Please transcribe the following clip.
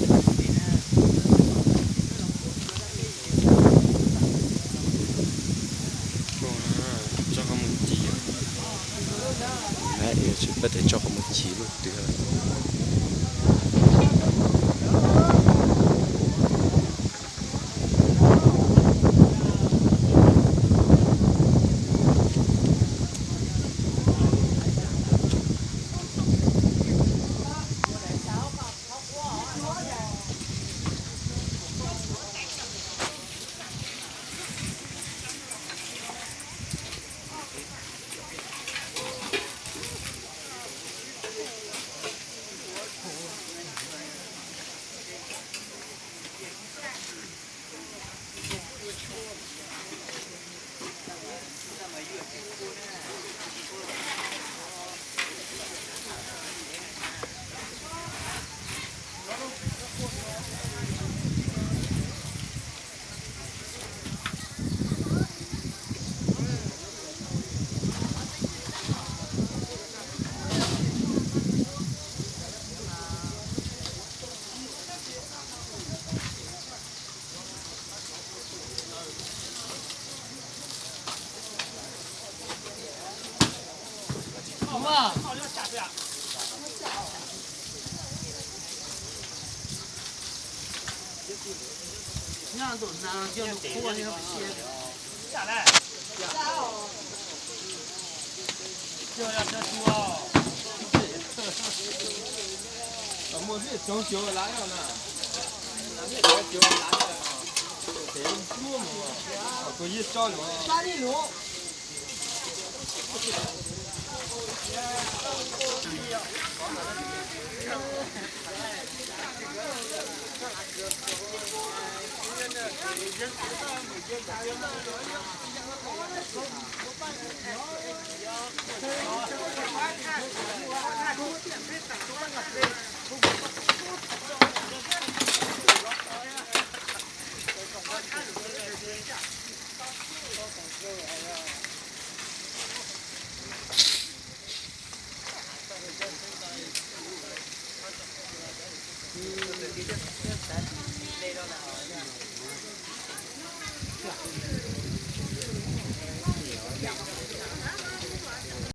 cho không một chỉ đấy chỉ có thể cho không một chỉ luôn được那都那叫过那个些下来，就要这猪哦。我这装修哪样呢？那这装修哪样啊？得做嘛，估计找着。啥内容？这